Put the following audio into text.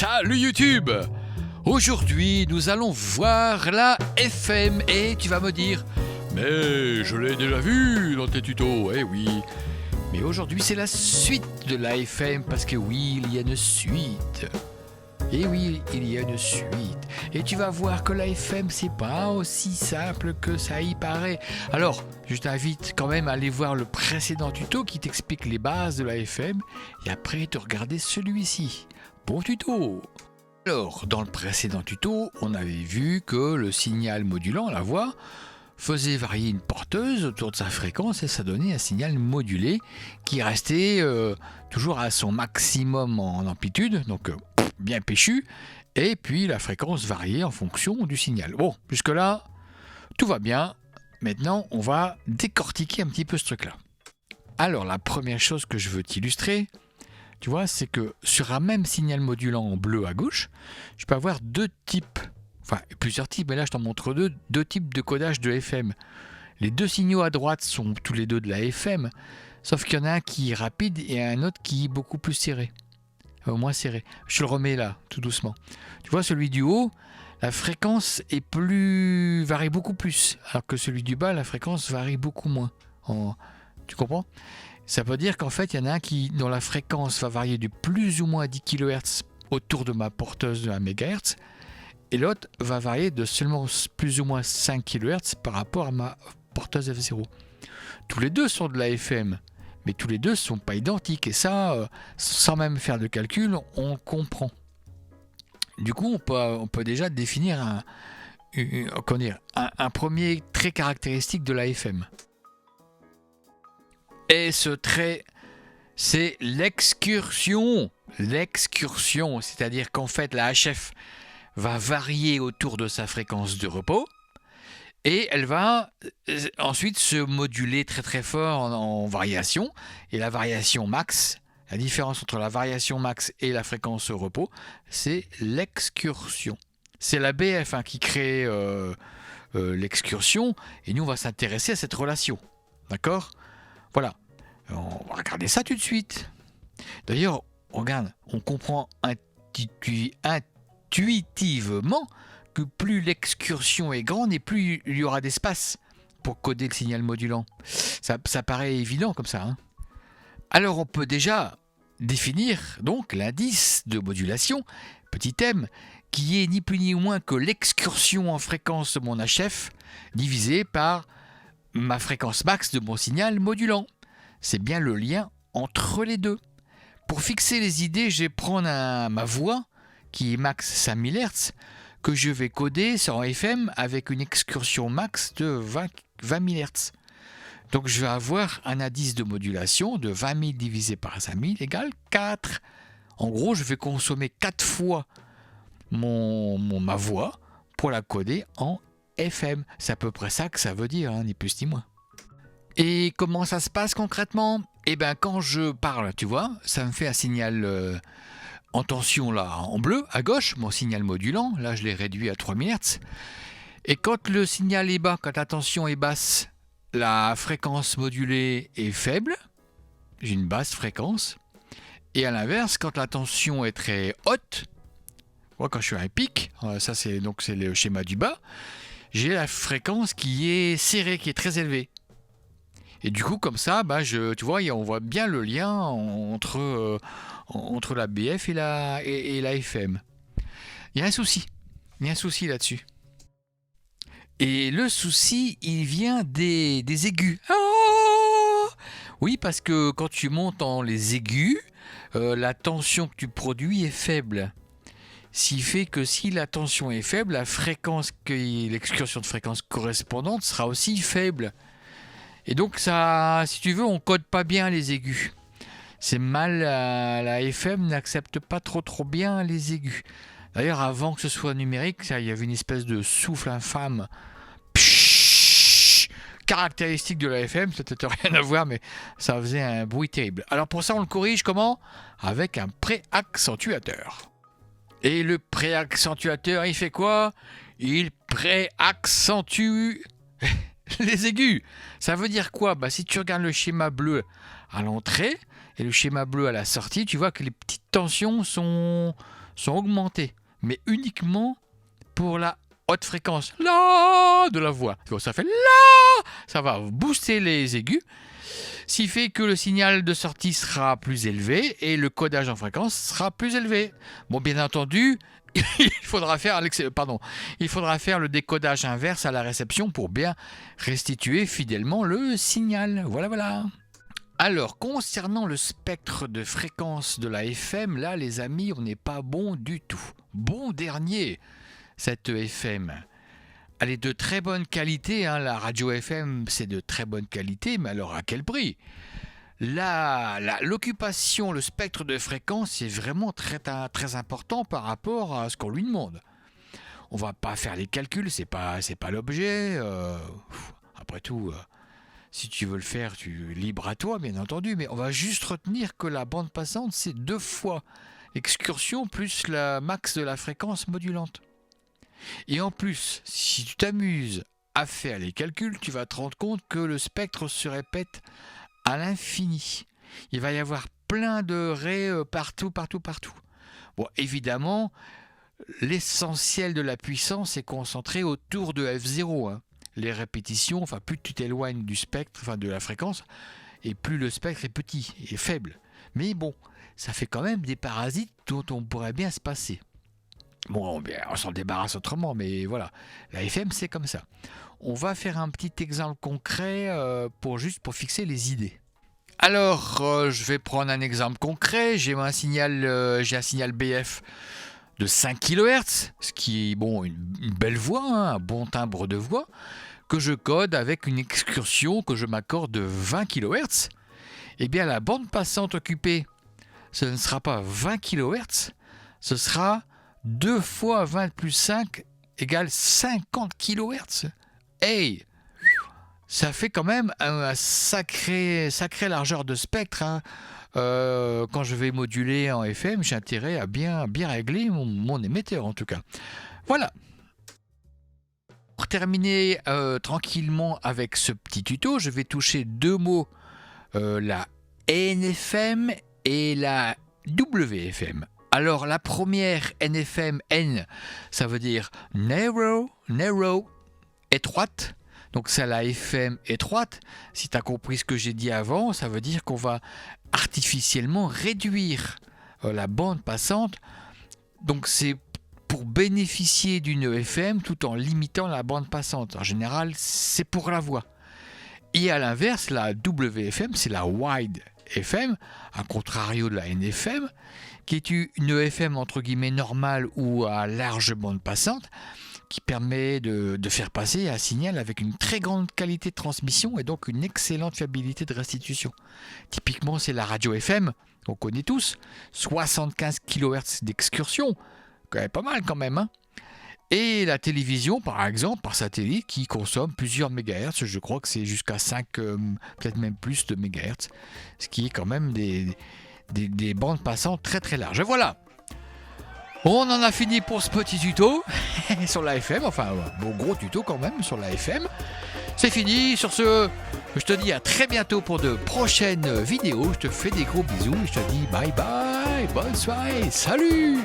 Salut YouTube! Aujourd'hui, nous allons voir la FM et tu vas me dire « Mais je l'ai déjà vu dans tes tutos, eh oui !» Mais aujourd'hui, c'est la suite de la FM parce que oui, il y a une suite. Et oui, il y a une suite. Et tu vas voir que la FM, c'est pas aussi simple que ça y paraît. Alors, je t'invite quand même à aller voir le précédent tuto qui t'explique les bases de la FM et après te regarder celui-ci. Bon tuto! Alors, dans le précédent tuto, on avait vu que le signal modulant, la voix, faisait varier une porteuse autour de sa fréquence et ça donnait un signal modulé qui restait toujours à son maximum en amplitude, donc bien péchu, et puis la fréquence variait en fonction du signal. Bon, jusque-là, tout va bien. Maintenant, on va décortiquer un petit peu ce truc-là. Alors, la première chose que je veux t'illustrer, tu vois, c'est que sur un même signal modulant en bleu à gauche, je peux avoir deux types, enfin plusieurs types, mais là je t'en montre deux types de codage de FM. Les deux signaux à droite sont tous les deux de la FM, sauf qu'il y en a un qui est rapide et un autre qui est beaucoup plus serré, moins serré. Je le remets là, tout doucement. Tu vois, celui du haut, la fréquence varie beaucoup plus, alors que celui du bas, la fréquence varie beaucoup moins. Tu comprends ? Ça veut dire qu'en fait, il y en a un dont la fréquence va varier de plus ou moins 10 kHz autour de ma porteuse de 1 MHz, et l'autre va varier de seulement plus ou moins 5 kHz par rapport à ma porteuse F0. Tous les deux sont de la FM, mais tous les deux ne sont pas identiques, et ça, sans même faire de calcul, on comprend. Du coup, on peut déjà définir un premier trait caractéristique de la FM. Et ce trait, c'est l'excursion. L'excursion, c'est-à-dire qu'en fait, la HF va varier autour de sa fréquence de repos et elle va ensuite se moduler très très fort en variation. Et la variation max, la différence entre la variation max et la fréquence au repos, c'est l'excursion. C'est la BF qui crée l'excursion et nous, on va s'intéresser à cette relation. D'accord ? Voilà, on va regarder ça tout de suite. D'ailleurs, regarde, on comprend intuitivement que plus l'excursion est grande et plus il y aura d'espace pour coder le signal modulant. Ça paraît évident comme ça. Alors on peut déjà définir donc l'indice de modulation, petit m, qui est ni plus ni moins que l'excursion en fréquence de mon HF divisé par ma fréquence max de mon signal modulant. C'est bien le lien entre les deux. Pour fixer les idées, je vais prendre ma voix, qui est max 5000 Hz, que je vais coder sur FM avec une excursion max de 20 000 Hz. Donc je vais avoir un indice de modulation de 20 000 divisé par 5000 égale 4. En gros, je vais consommer 4 fois ma voix pour la coder en FM. C'est à peu près ça que ça veut dire, ni plus ni moins. Et comment ça se passe concrètement ? Eh bien, quand je parle, tu vois, ça me fait un signal en tension là, en bleu, à gauche, mon signal modulant. Là, je l'ai réduit à 3000 Hz. Et quand le signal est bas, quand la tension est basse, la fréquence modulée est faible. J'ai une basse fréquence. Et à l'inverse, quand la tension est très haute, quand je suis à un pic, ça c'est le schéma du bas, j'ai la fréquence qui est serrée, qui est très élevée. Et du coup, comme ça, tu vois, on voit bien le lien entre la BF et la FM. Il y a un souci là-dessus. Et le souci, il vient des aigus. Oh, oui, parce que quand tu montes dans les aigus, la tension que tu produis est faible. Ce qui fait que si la tension est faible, l'excursion de fréquence correspondante sera aussi faible. Et donc ça, si tu veux, on code pas bien les aigus. C'est mal, la FM n'accepte pas trop bien les aigus. D'ailleurs, avant que ce soit numérique, il y avait une espèce de souffle infâme, caractéristique de la FM, ça n'a peut-être rien à voir, mais ça faisait un bruit terrible. Alors pour ça, on le corrige comment ? Avec un préaccentuateur. Et le préaccentuateur, il fait quoi ? Il préaccentue les aigus. Ça veut dire quoi ? Si tu regardes le schéma bleu à l'entrée et le schéma bleu à la sortie, tu vois que les petites tensions sont sont augmentées, mais uniquement pour la haute fréquence là de la voix. Donc ça fait là, ça va booster les aigus, ce qui fait que le signal de sortie sera plus élevé et le codage en fréquence sera plus élevé. Bon, bien entendu, il faudra faire le décodage inverse à la réception pour bien restituer fidèlement le signal. Voilà. Alors, concernant le spectre de fréquence de la FM, là, les amis, on n'est pas bon du tout. Bon dernier, cette FM. Elle est de très bonne qualité, hein. La radio FM, c'est de très bonne qualité, mais alors à quel prix ? L'occupation, le spectre de fréquence est vraiment très important par rapport à ce qu'on lui demande. On va pas faire les calculs, c'est pas l'objet. Après tout, si tu veux le faire, libre à toi, bien entendu, mais on va juste retenir que la bande passante, c'est 2 fois l'excursion plus la max de la fréquence modulante. Et en plus, si tu t'amuses à faire les calculs, tu vas te rendre compte que le spectre se répète à l'infini. Il va y avoir plein de raies partout. Bon, évidemment, l'essentiel de la puissance est concentré autour de F0. Hein. Les répétitions, plus tu t'éloignes du spectre, de la fréquence, et plus le spectre est petit et faible. Mais bon, ça fait quand même des parasites dont on pourrait bien se passer. Bon, on s'en débarrasse autrement, mais voilà. La FM, c'est comme ça. On va faire un petit exemple concret pour fixer les idées. Alors, je vais prendre un exemple concret. J'ai un signal BF de 5 kHz, ce qui est une belle voix, hein, un bon timbre de voix, que je code avec une excursion que je m'accorde de 20 kHz. Eh bien, la bande passante occupée, ce ne sera pas 20 kHz, ce sera 2 fois 20 plus 5 égale 50 kHz. Hey, ça fait quand même un sacré largeur de spectre. Hein. Quand je vais moduler en FM, j'ai intérêt à bien régler mon émetteur en tout cas. Voilà. Pour terminer tranquillement avec ce petit tuto, je vais toucher 2 mots, la NFM et la WFM. Alors la première NFM, N, ça veut dire narrow, étroite. Donc c'est la FM étroite. Si tu as compris ce que j'ai dit avant, ça veut dire qu'on va artificiellement réduire la bande passante. Donc c'est pour bénéficier d'une FM tout en limitant la bande passante. En général, c'est pour la voix. Et à l'inverse, la WFM, c'est la wide FM, à contrario de la NFM, qui est une FM entre guillemets normale ou à large bande passante, qui permet de faire passer un signal avec une très grande qualité de transmission et donc une excellente fiabilité de restitution. Typiquement, c'est la radio FM, on connaît tous, 75 kHz d'excursion, quand même pas mal quand même, hein. Et la télévision, par exemple, par satellite, qui consomme plusieurs mégahertz, je crois que c'est jusqu'à 5, peut-être même plus de mégahertz, ce qui est quand même des bandes passantes très très larges. Et voilà, on en a fini pour ce petit tuto sur la FM, gros tuto quand même sur la FM. C'est fini, sur ce, je te dis à très bientôt pour de prochaines vidéos, je te fais des gros bisous, je te dis bye bye, bonne soirée, salut.